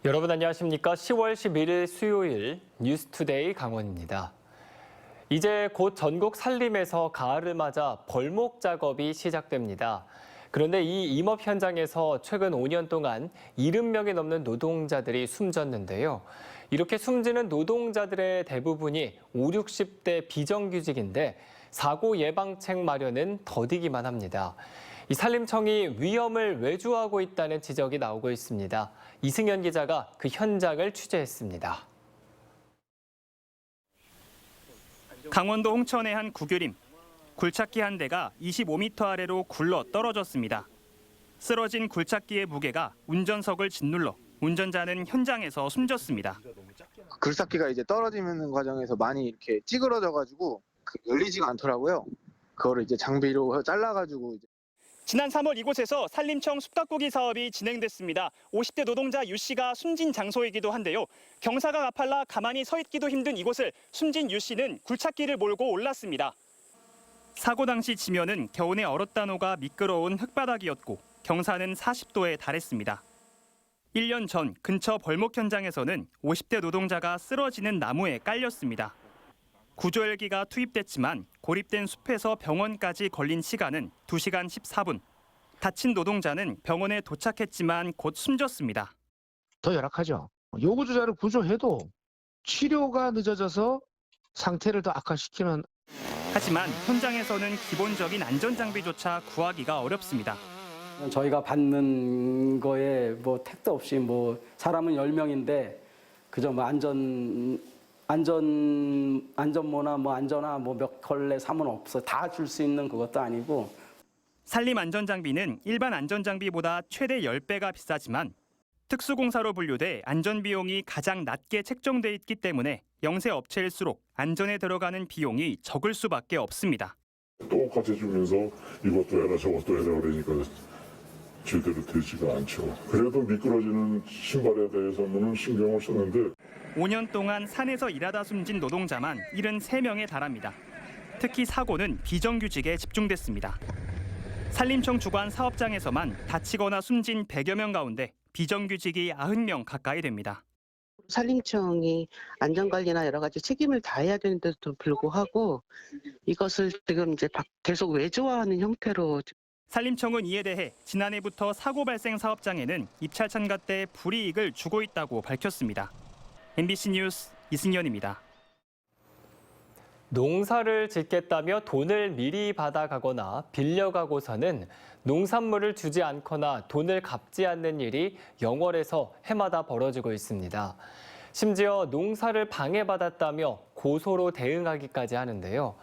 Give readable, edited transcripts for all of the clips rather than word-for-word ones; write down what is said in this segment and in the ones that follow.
여러분 안녕하십니까? 10월 11일 수요일 뉴스투데이 강원입니다. 이제 곧 전국 산림에서 가을을 맞아 벌목 작업이 시작됩니다. 그런데 이 임업 현장에서 최근 5년 동안 70명이 넘는 노동자들이 숨졌는데요. 이렇게 숨지는 노동자들의 대부분이 5, 60대 비정규직인데 사고 예방책 마련은 더디기만 합니다. 이 산림청이 위험을 외주하고 있다는 지적이 나오고 있습니다. 이승현 기자가 그 현장을 취재했습니다. 강원도 홍천의 한 국유림. 굴착기 한 대가 25m 아래로 굴러 떨어졌습니다. 쓰러진 굴착기의 무게가 운전석을 짓눌러 운전자는 현장에서 숨졌습니다. 굴착기가 이제 떨어지는 과정에서 많이 이렇게 찌그러져가지고 열리지가 않더라고요. 그거를 이제 장비로 잘라가지고 지난 3월 이곳에서 산림청 숲가꾸기 사업이 진행됐습니다. 50대 노동자 유 씨가 숨진 장소이기도 한데요. 경사가 가팔라 가만히 서 있기도 힘든 이곳을 숨진 유 씨는 굴착기를 몰고 올랐습니다. 사고 당시 지면은 겨우내 얼었다 녹아 미끄러운 흙바닥이었고 경사는 40도에 달했습니다. 1년 전 근처 벌목 현장에서는 50대 노동자가 쓰러지는 나무에 깔렸습니다. 구조헬기가 투입됐지만 고립된 숲에서 병원까지 걸린 시간은 2시간 14분. 다친 노동자는 병원에 도착했지만 곧 숨졌습니다. 더 열악하죠. 요구주자를 구조해도 치료가 늦어져서 상태를 더 악화시키는. 하지만 현장에서는 기본적인 안전장비조차 구하기가 어렵습니다. 저희가 받는 거에 뭐 택도 없이 뭐 사람은 10명인데 그저 뭐 안전모나 뭐 안전화 뭐 몇 걸레 사면 없어. 다 줄 수 있는 그것도 아니고. 산림 안전장비는 일반 안전장비보다 최대 10배가 비싸지만 특수공사로 분류돼 안전비용이 가장 낮게 책정돼 있기 때문에 영세 업체일수록 안전에 들어가는 비용이 적을 수밖에 없습니다. 똑같이 주면서 이것도 해라 저것도 해라 그러니까 제대로 되지가 않죠. 그래도 미끄러지는 신발에 대해서는 신경을 썼는데 5년 동안 산에서 일하다 숨진 노동자만 73명에 달합니다. 특히 사고는 비정규직에 집중됐습니다. 산림청 주관 사업장에서만 다치거나 숨진 100여 명 가운데 비정규직이 90명 가까이 됩니다. 산림청이 안전관리나 여러 가지 책임을 다해야 되는데도 불구하고 이것을 지금 이제 계속 외주화하는 형태로. 산림청은 이에 대해 지난해부터 사고 발생 사업장에는 입찰 참가 때 불이익을 주고 있다고 밝혔습니다. MBC 뉴스 이승현입니다. 농사를 짓겠다며 돈을 미리 받아가거나 빌려가고서는 농산물을 주지 않거나 돈을 갚지 않는 일이 영월에서 해마다 벌어지고 있습니다. 심지어 농사를 방해받았다며 고소로 대응하기까지 하는데요.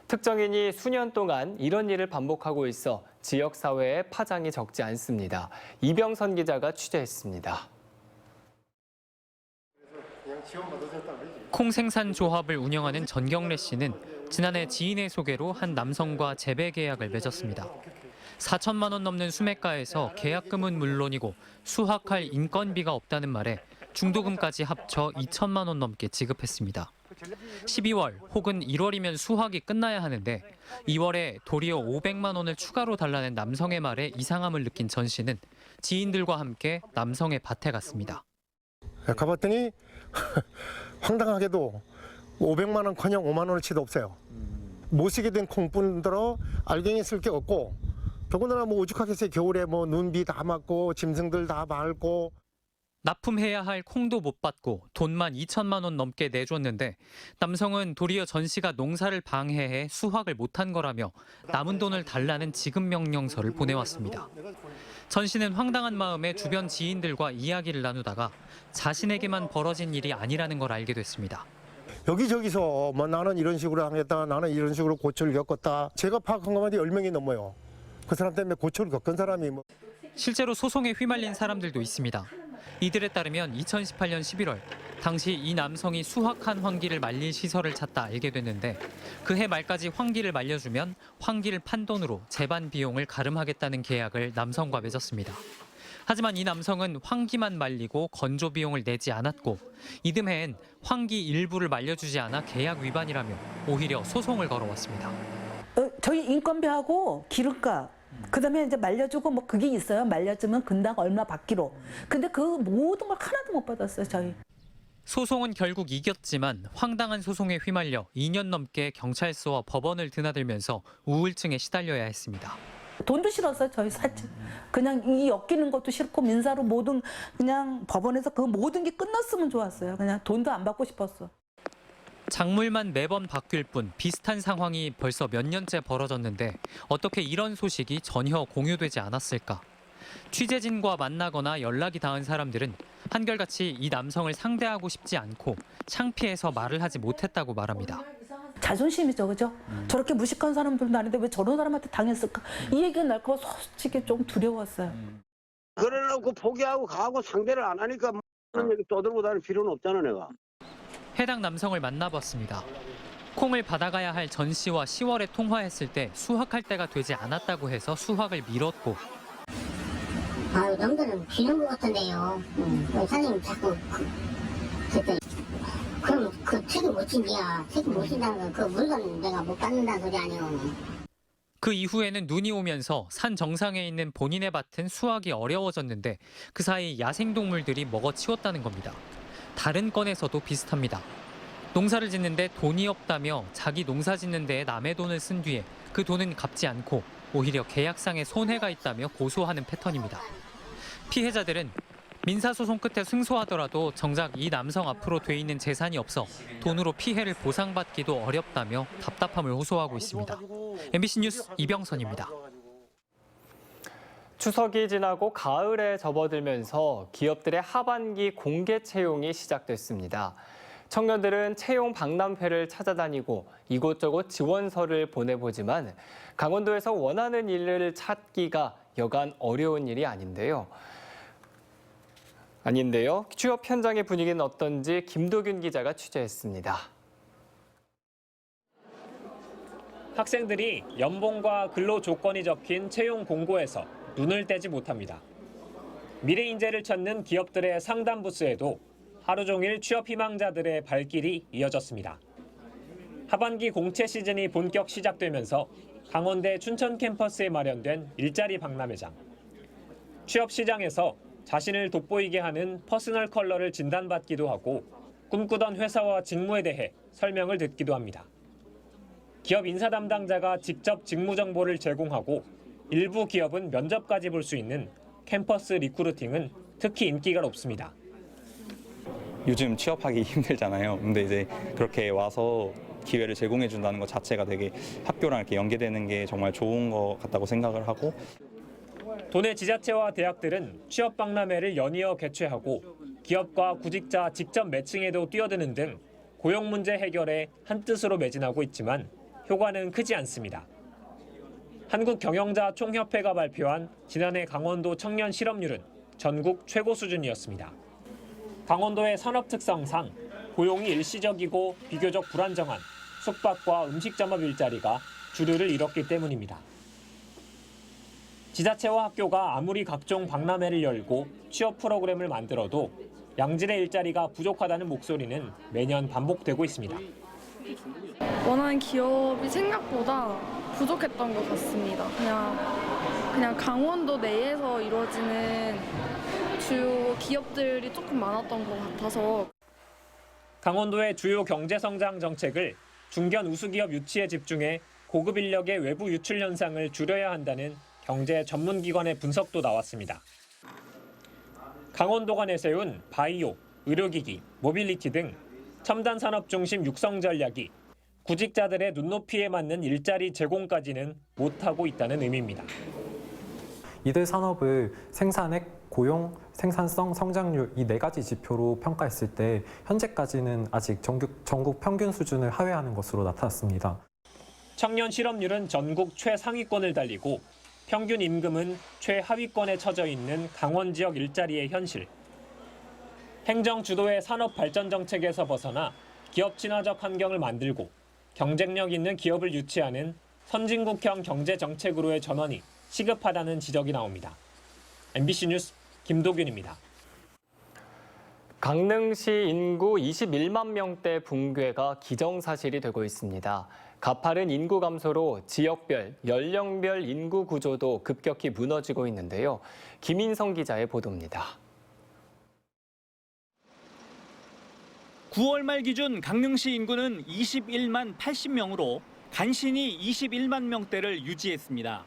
특정인이 수년 동안 이런 일을 반복하고 있어 지역사회에 파장이 적지 않습니다. 이병선 기자가 취재했습니다. 콩 생산 조합을 운영하는 전경래 씨는 지난해 지인의 소개로 한 남성과 재배 계약을 맺었습니다. 4천만 원 넘는 수매가에서 계약금은 물론이고 수확할 인건비가 없다는 말에 중도금까지 합쳐 2천만 원 넘게 지급했습니다. 12월 혹은 1월이면 수확이 끝나야 하는데 2월에 도리어 500만 원을 추가로 달라는 남성의 말에 이상함을 느낀 전 씨는 지인들과 함께 남성의 밭에 갔습니다. 가봤더니 황당하게도 500만 원커녕 5만 원어치도 없어요. 못 쓰게 된 콩뿐더러 알갱이 쓸 게 없고 더군다나 뭐 오죽하겠어요. 겨울에 뭐 눈비 다 맞고 짐승들 다 말고. 납품해야 할 콩도 못 받고 돈만 2천만 원 넘게 내줬는데 남성은 도리어 전 씨가 농사를 방해해 수확을 못한 거라며 남은 돈을 달라는 지급 명령서를 보내왔습니다. 전 씨는 황당한 마음에 주변 지인들과 이야기를 나누다가 자신에게만 벌어진 일이 아니라는 걸 알게 됐습니다. 여기저기서 뭐 나는 이런 식으로 당했다, 나는 이런 식으로 고초를 겪었다. 제가 파악한 것만 10명이 넘어요. 그 사람 때문에 고초를 겪은 사람이 뭐. 실제로 소송에 휘말린 사람들도 있습니다. 이들에 따르면 2018년 11월 당시 이 남성이 수확한 황기를 말릴 시설을 찾다 알게 됐는데 그해 말까지 황기를 말려주면 황기를 판 돈으로 재반 비용을 가름하겠다는 계약을 남성과 맺었습니다. 하지만 이 남성은 황기만 말리고 건조 비용을 내지 않았고 이듬해엔 황기 일부를 말려주지 않아 계약 위반이라며 오히려 소송을 걸어왔습니다. 저희 인건비하고 기름값 그다음에 이제 말려주고 뭐 그게 있어요. 말려주면 근당 얼마 받기로. 근데 그 모든 걸 하나도 못 받았어요, 저희. 소송은 결국 이겼지만 황당한 소송에 휘말려 2년 넘게 경찰서와 법원을 드나들면서 우울증에 시달려야 했습니다. 돈도 싫었어요, 저희 사실. 그냥 이 엮이는 것도 싫고 민사로 모든 그냥 법원에서 그 모든 게 끝났으면 좋았어요. 그냥 돈도 안 받고 싶었어. 작물만 매번 바뀔 뿐 비슷한 상황이 벌써 몇 년째 벌어졌는데 어떻게 이런 소식이 전혀 공유되지 않았을까? 취재진과 만나거나 연락이 닿은 사람들은 한결같이 이 남성을 상대하고 싶지 않고 창피해서 말을 하지 못했다고 말합니다. 자존심이죠, 그죠? 저렇게 무식한 사람들도 아닌데 왜 저런 사람한테 당했을까? 이 얘기가 날까 봐 솔직히 좀 두려웠어요. 그래놓고 포기하고 가고 상대를 안 하니까 그런 얘기 떠들고 다닐 필요는 없잖아, 내가. 해당 남성을 만나봤습니다. 콩을 받아가야 할 전 씨와 10월에 통화했을 때 수확할 때가 되지 않았다고 해서 수확을 미뤘고 아유, 남들은 비는 것 같은데요. 사장님 자꾸 그랬더니 그럼 그 책임 못 진기야. 책임 못 진다는 건 그 물건 내가 못 받는다는 소리 아니에요. 그 이후에는 눈이 오면서 산 정상에 있는 본인의 밭은 수확이 어려워졌는데 그 사이 야생동물들이 먹어치웠다는 겁니다. 다른 건에서도 비슷합니다. 농사를 짓는데 돈이 없다며 자기 농사 짓는 데에 남의 돈을 쓴 뒤에 그 돈은 갚지 않고 오히려 계약상에 손해가 있다며 고소하는 패턴입니다. 피해자들은 민사소송 끝에 승소하더라도 정작 이 남성 앞으로 돼 있는 재산이 없어 돈으로 피해를 보상받기도 어렵다며 답답함을 호소하고 있습니다. MBC 뉴스 이병선입니다. 추석이 지나고 가을에 접어들면서 기업들의 하반기 공개 채용이 시작됐습니다. 청년들은 채용 박람회를 찾아다니고 이곳저곳 지원서를 보내보지만 강원도에서 원하는 일을 찾기가 여간 어려운 일이 아닌데요. 취업 현장의 분위기는 어떤지 김도균 기자가 취재했습니다. 학생들이 연봉과 근로 조건이 적힌 채용 공고에서 눈을 떼지 못합니다. 미래 인재를 찾는 기업들의 상담 부스에도 하루 종일 취업 희망자들의 발길이 이어졌습니다. 하반기 공채 시즌이 본격 시작되면서 강원대 춘천 캠퍼스에 마련된 일자리 박람회장. 취업 시장에서 자신을 돋보이게 하는 퍼스널 컬러를 진단받기도 하고 꿈꾸던 회사와 직무에 대해 설명을 듣기도 합니다. 기업 인사 담당자가 직접 직무 정보를 제공하고 일부 기업은 면접까지 볼 수 있는 캠퍼스 리크루팅은 특히 인기가 높습니다. 요즘 취업하기 힘들잖아요. 근데 이제 그렇게 와서 기회를 제공해 준다는 것 자체가 되게 학교랑 이렇게 연계되는 게 정말 좋은 것 같다고 생각을 하고 도내 지자체와 대학들은 취업 박람회를 연이어 개최하고 기업과 구직자 직접 매칭에도 뛰어드는 등 고용 문제 해결에 한뜻으로 매진하고 있지만 효과는 크지 않습니다. 한국경영자 총협회가 발표한 지난해 강원도 청년 실업률은 전국 최고 수준이었습니다. 강원도의 산업 특성상 고용이 일시적이고 비교적 불안정한 숙박과 음식점업 일자리가 주류를 이뤘기 때문입니다. 지자체와 학교가 아무리 각종 박람회를 열고 취업 프로그램을 만들어도 양질의 일자리가 부족하다는 목소리는 매년 반복되고 있습니다. 원하는 기업이 생각보다 부족했던 것 같습니다. 그냥 강원도 내에서 이루어지는 주요 기업들이 조금 많았던 것 같아서. 강원도의 주요 경제성장 정책을 중견 우수기업 유치에 집중해 고급 인력의 외부 유출 현상을 줄여야 한다는 경제 전문기관의 분석도 나왔습니다. 강원도가 내세운 바이오, 의료기기, 모빌리티 등 첨단 산업 중심 육성 전략이 구직자들의 눈높이에 맞는 일자리 제공까지는 못하고 있다는 의미입니다. 이들 산업을 생산액, 고용, 생산성, 성장률 이 네 가지 지표로 평가했을 때 현재까지는 아직 전국 평균 수준을 하회하는 것으로 나타났습니다. 청년 실업률은 전국 최상위권을 달리고 평균 임금은 최하위권에 처져 있는 강원 지역 일자리의 현실. 행정 주도의 산업 발전 정책에서 벗어나 기업 친화적 환경을 만들고 경쟁력 있는 기업을 유치하는 선진국형 경제 정책으로의 전환이 시급하다는 지적이 나옵니다. MBC 뉴스 김도균입니다. 강릉시 인구 21만 명대 붕괴가 기정사실이 되고 있습니다. 가파른 인구 감소로 지역별, 연령별 인구 구조도 급격히 무너지고 있는데요. 김인성 기자의 보도입니다. 9월 말 기준 강릉시 인구는 21만 80명으로 간신히 21만 명대를 유지했습니다.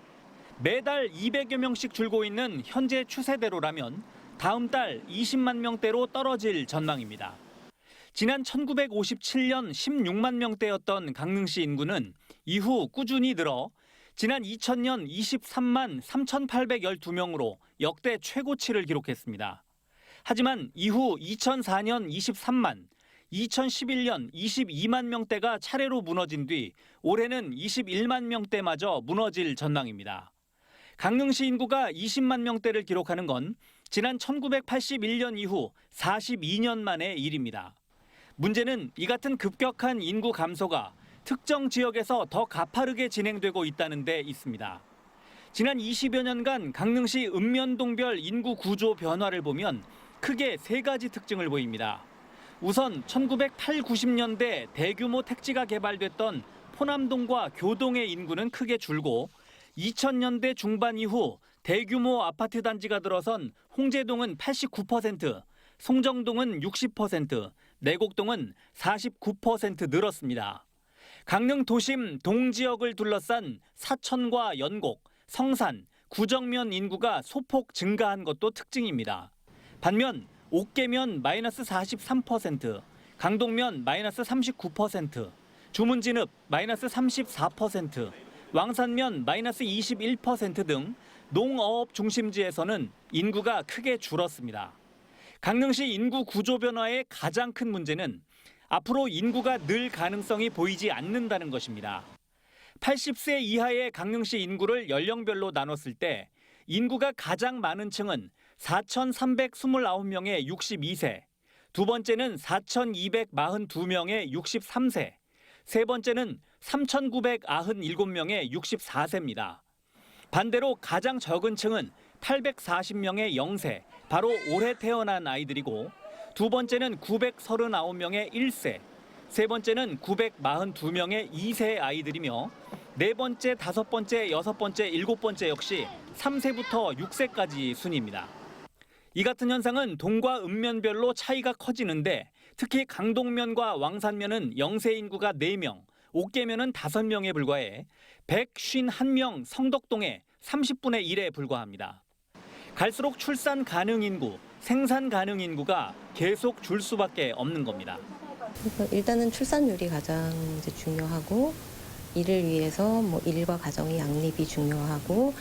매달 200여 명씩 줄고 있는 현재 추세대로라면 다음 달 20만 명대로 떨어질 전망입니다. 지난 1957년 16만 명대였던 강릉시 인구는 이후 꾸준히 늘어 지난 2000년 23만 3,812명으로 역대 최고치를 기록했습니다. 하지만 이후 2004년 23만, 2011년 22만 명대가 차례로 무너진 뒤 올해는 21만 명대마저 무너질 전망입니다. 강릉시 인구가 20만 명대를 기록하는 건 지난 1981년 이후 42년 만의 일입니다. 문제는 이 같은 급격한 인구 감소가 특정 지역에서 더 가파르게 진행되고 있다는 데 있습니다. 지난 20여 년간 강릉시 읍면동별 인구 구조 변화를 보면 크게 세 가지 특징을 보입니다. 우선 1980, 90년대 대규모 택지가 개발됐던 포남동과 교동의 인구는 크게 줄고 2000년대 중반 이후 대규모 아파트 단지가 들어선 홍제동은 89%, 송정동은 60%, 내곡동은 49% 늘었습니다. 강릉 도심 동지역을 둘러싼 사천과 연곡, 성산, 구정면 인구가 소폭 증가한 것도 특징입니다. 반면 옥계면 마이너스 43%, 강동면 마이너스 39%, 주문진읍 마이너스 34%, 왕산면 마이너스 21% 등 농어업 중심지에서는 인구가 크게 줄었습니다. 강릉시 인구 구조 변화의 가장 큰 문제는 앞으로 인구가 늘 가능성이 보이지 않는다는 것입니다. 80세 이하의 강릉시 인구를 연령별로 나눴을 때 인구가 가장 많은 층은 4,329명의 62세, 두 번째는 4,242명의 63세, 세 번째는 3,997명의 64세입니다. 반대로 가장 적은 층은 840명의 0세, 바로 올해 태어난 아이들이고 두 번째는 939명의 1세, 세 번째는 942명의 2세 아이들이며 네 번째, 다섯 번째, 여섯 번째, 일곱 번째 역시 3세부터 6세까지 순입니다. 이 같은 현상은 동과 읍면별로 차이가 커지는데 특히 강동면과 왕산면은 0세 인구가 4명, 옥계면은 5명에 불과해 151명 성덕동의 30분의 1에 불과합니다. 갈수록 출산 가능 인구, 생산 가능 인구가 계속 줄 수밖에 없는 겁니다. 일단은 출산율이 가장 이제 중요하고 이를 위해서 일과 가정의 양립이 중요하고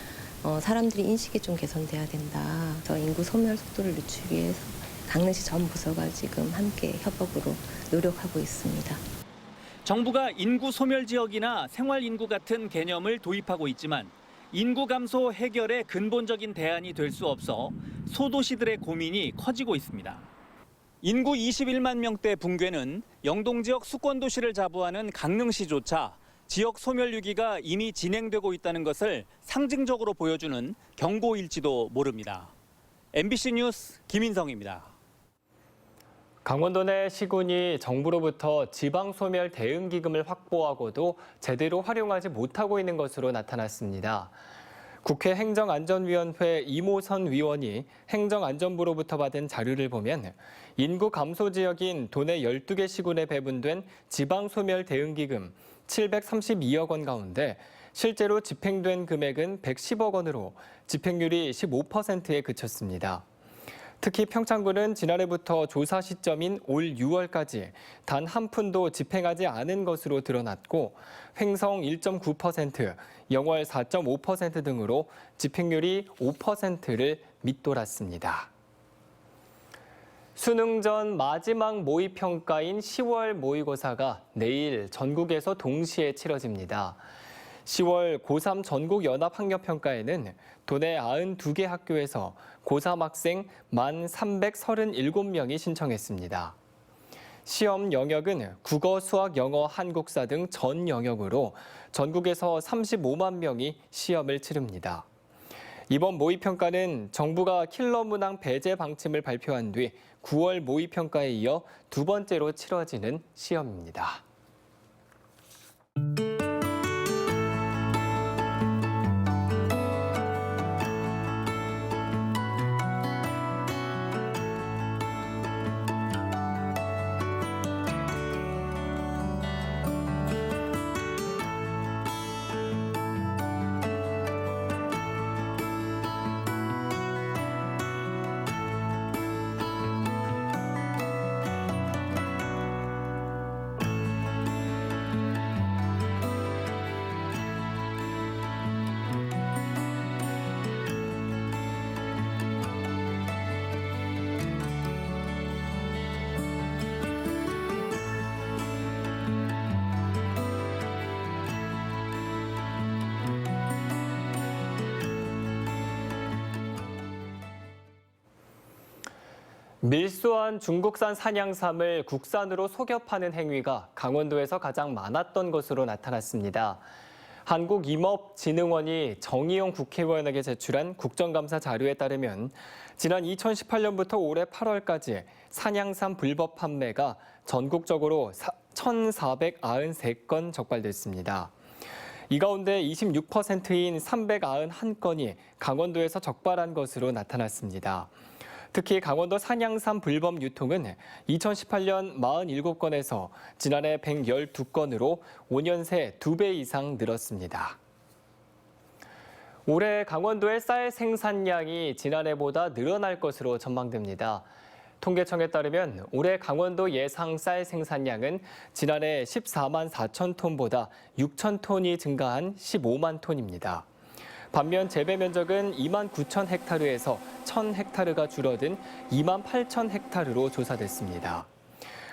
사람들이 인식이 좀 개선돼야 된다. 그래서 인구 소멸 속도를 늦추기 위해서 강릉시 전 부서가 지금 함께 협업으로 노력하고 있습니다. 정부가 인구 소멸 지역이나 생활 인구 같은 개념을 도입하고 있지만 인구 감소 해결의 근본적인 대안이 될 수 없어 소도시들의 고민이 커지고 있습니다. 인구 21만 명대 붕괴는 영동 지역 수권 도시를 자부하는 강릉시조차 지역 소멸 위기가 이미 진행되고 있다는 것을 상징적으로 보여주는 경고일지도 모릅니다. MBC 뉴스 김인성입니다. 강원도 내 시군이 정부로부터 지방소멸 대응기금을 확보하고도 제대로 활용하지 못하고 있는 것으로 나타났습니다. 국회 행정안전위원회 이모선 위원이 행정안전부로부터 받은 자료를 보면 인구 감소 지역인 도내 12개 시군에 배분된 지방소멸 대응기금 732억 원 가운데 실제로 집행된 금액은 110억 원으로 집행률이 15%에 그쳤습니다. 특히 평창군은 지난해부터 조사 시점인 올 6월까지 단 한 푼도 집행하지 않은 것으로 드러났고 횡성 1.9%, 영월 4.5% 등으로 집행률이 5%를 밑돌았습니다. 수능 전 마지막 모의평가인 10월 모의고사가 내일 전국에서 동시에 치러집니다. 10월 고3 전국연합학력평가에는 도내 92개 학교에서 고3 학생 1,337명이 신청했습니다. 시험 영역은 국어, 수학, 영어, 한국사 등 전 영역으로 전국에서 35만 명이 시험을 치릅니다. 이번 모의평가는 정부가 킬러 문항 배제 방침을 발표한 뒤 9월 모의평가에 이어 두 번째로 치러지는 시험입니다. 밀수한 중국산 산양삼을 국산으로 속여 파는 행위가 강원도에서 가장 많았던 것으로 나타났습니다. 한국임업진흥원이 정의용 국회의원에게 제출한 국정감사 자료에 따르면 지난 2018년부터 올해 8월까지 산양삼 불법 판매가 전국적으로 1,493건 적발됐습니다. 이 가운데 26%인 391건이 강원도에서 적발한 것으로 나타났습니다. 특히 강원도 산양삼 불법 유통은 2018년 47건에서 지난해 112건으로 5년 새 2배 이상 늘었습니다. 올해 강원도의 쌀 생산량이 지난해보다 늘어날 것으로 전망됩니다. 통계청에 따르면 올해 강원도 예상 쌀 생산량은 지난해 14만 4천 톤보다 6천 톤이 증가한 15만 톤입니다. 반면 재배 면적은 2만 9천 헥타르에서 1,000 헥타르가 줄어든 2만 8천 헥타르로 조사됐습니다.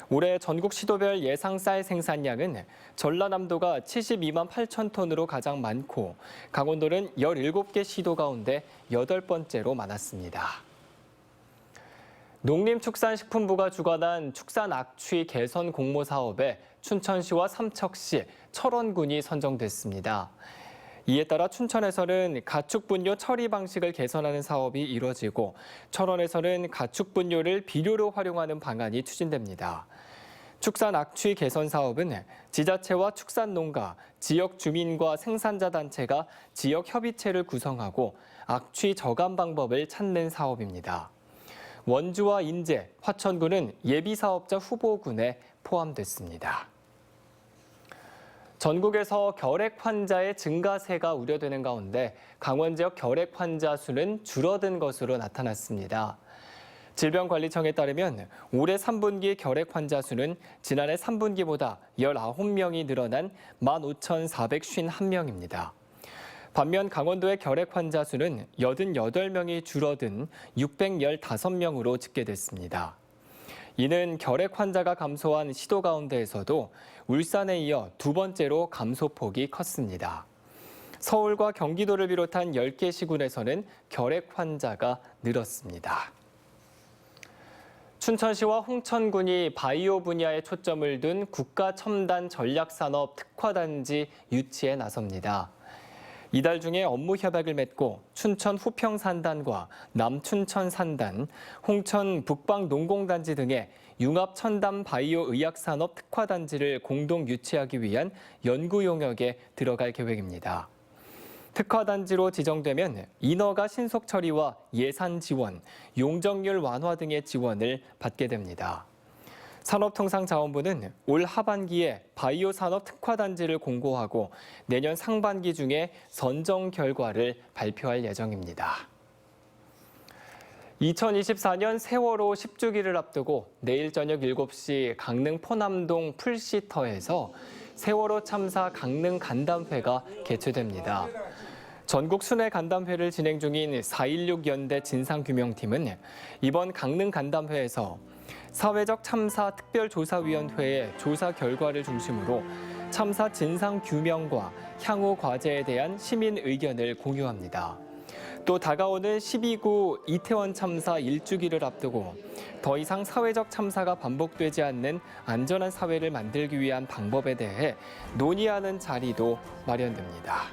올해 전국 시도별 예상 쌀 생산량은 전라남도가 72만 8천 톤으로 가장 많고 강원도는 17개 시도 가운데 8번째로 많았습니다. 농림축산식품부가 주관한 축산 악취 개선 공모 사업에 춘천시와 삼척시, 철원군이 선정됐습니다. 이에 따라 춘천에서는 가축분뇨 처리 방식을 개선하는 사업이 이뤄지고 철원에서는 가축분뇨를 비료로 활용하는 방안이 추진됩니다. 축산 악취 개선 사업은 지자체와 축산농가, 지역 주민과 생산자 단체가 지역 협의체를 구성하고 악취 저감 방법을 찾는 사업입니다. 원주와 인제, 화천군은 예비사업자 후보군에 포함됐습니다. 전국에서 결핵 환자의 증가세가 우려되는 가운데 강원 지역 결핵 환자 수는 줄어든 것으로 나타났습니다. 질병관리청에 따르면 올해 3분기 결핵 환자 수는 지난해 3분기보다 19명이 늘어난 15,451명입니다. 반면 강원도의 결핵 환자 수는 88명이 줄어든 615명으로 집계됐습니다. 이는 결핵 환자가 감소한 시도 가운데에서도 울산에 이어 두 번째로 감소폭이 컸습니다. 서울과 경기도를 비롯한 10개 시군에서는 결핵 환자가 늘었습니다. 춘천시와 홍천군이 바이오 분야에 초점을 둔 국가첨단 전략산업 특화단지 유치에 나섭니다. 이달 중에 업무 협약을 맺고 춘천 후평산단과 남춘천산단, 홍천 북방농공단지 등의 융합 첨단 바이오 의약산업 특화단지를 공동 유치하기 위한 연구 용역에 들어갈 계획입니다. 특화단지로 지정되면 인허가 신속 처리와 예산 지원, 용적률 완화 등의 지원을 받게 됩니다. 산업통상자원부는 올 하반기에 바이오 산업 특화단지를 공고하고 내년 상반기 중에 선정 결과를 발표할 예정입니다. 2024년 세월호 10주기를 앞두고 내일 저녁 7시 강릉 포남동 풀시터에서 세월호 참사 강릉 간담회가 개최됩니다. 전국 순회 간담회를 진행 중인 4.16 연대 진상규명팀은 이번 강릉 간담회에서 사회적 참사 특별조사위원회의 조사 결과를 중심으로 참사 진상규명과 향후 과제에 대한 시민 의견을 공유합니다. 또 다가오는 12구 이태원 참사 1주기를 앞두고 더 이상 사회적 참사가 반복되지 않는 안전한 사회를 만들기 위한 방법에 대해 논의하는 자리도 마련됩니다.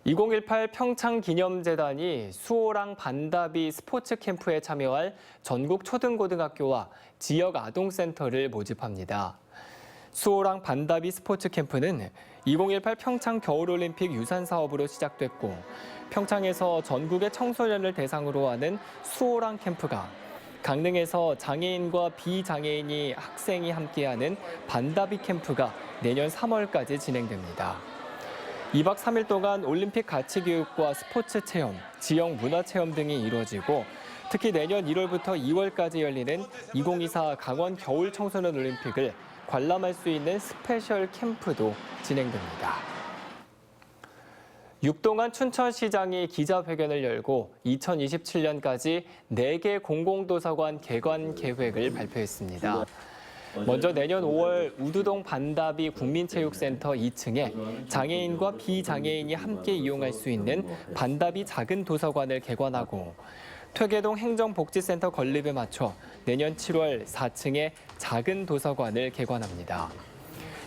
2018 평창기념재단이 수호랑 반다비 스포츠 캠프에 참여할 전국 초등고등학교와 지역 아동센터를 모집합니다. 수호랑 반다비 스포츠 캠프는 2018 평창 겨울올림픽 유산 사업으로 시작됐고 평창에서 전국의 청소년을 대상으로 하는 수호랑 캠프가 강릉에서 장애인과 비장애인이 학생이 함께하는 반다비 캠프가 내년 3월까지 진행됩니다. 2박 3일 동안 올림픽 가치교육과 스포츠 체험, 지역 문화체험 등이 이루어지고 특히 내년 1월부터 2월까지 열리는 2024 강원 겨울 청소년 올림픽을 관람할 수 있는 스페셜 캠프도 진행됩니다. 육동안 춘천시장이 기자회견을 열고 2027년까지 4개 공공도서관 개관 계획을 발표했습니다. 먼저 내년 5월 우두동 반다비 국민체육센터 2층에 장애인과 비장애인이 함께 이용할 수 있는 반다비 작은 도서관을 개관하고 퇴계동 행정복지센터 건립에 맞춰 내년 7월 4층에 작은 도서관을 개관합니다.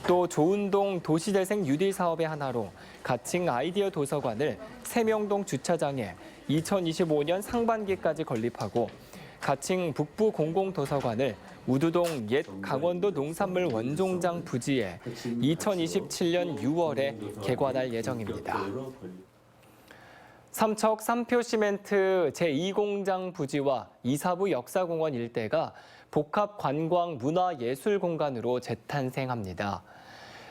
또 조은동 도시재생 뉴딜 사업의 하나로 가칭 아이디어 도서관을 세명동 주차장에 2025년 상반기까지 건립하고 가칭 북부 공공도서관을 우두동 옛 강원도 농산물 원종장 부지에 2027년 6월에 개관할 예정입니다. 삼척 삼표시멘트 제2공장 부지와 이사부 역사공원 일대가 복합 관광 문화예술 공간으로 재탄생합니다.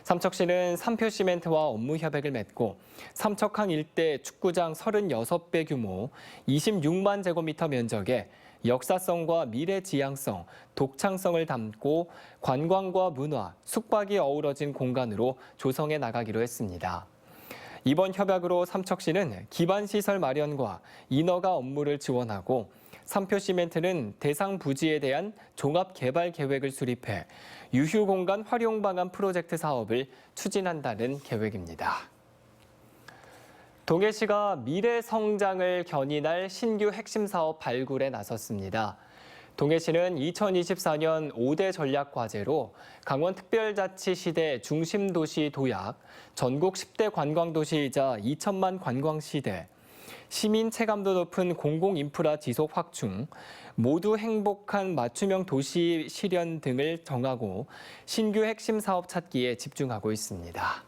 삼척시는 삼표시멘트와 업무 협약을 맺고 삼척항 일대 축구장 36배 규모 26만 제곱미터 면적에 역사성과 미래지향성, 독창성을 담고 관광과 문화, 숙박이 어우러진 공간으로 조성해 나가기로 했습니다. 이번 협약으로 삼척시는 기반시설 마련과 인허가 업무를 지원하고 삼표시멘트는 대상 부지에 대한 종합개발 계획을 수립해 유휴공간 활용 방안 프로젝트 사업을 추진한다는 계획입니다. 동해시가 미래 성장을 견인할 신규 핵심 사업 발굴에 나섰습니다. 동해시는 2024년 5대 전략 과제로 강원특별자치 시대 중심도시 도약, 전국 10대 관광도시이자 2천만 관광시대, 시민 체감도 높은 공공인프라 지속 확충, 모두 행복한 맞춤형 도시 실현 등을 정하고 신규 핵심 사업 찾기에 집중하고 있습니다.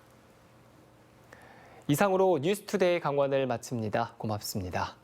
이상으로 뉴스투데이 강원을 마칩니다. 고맙습니다.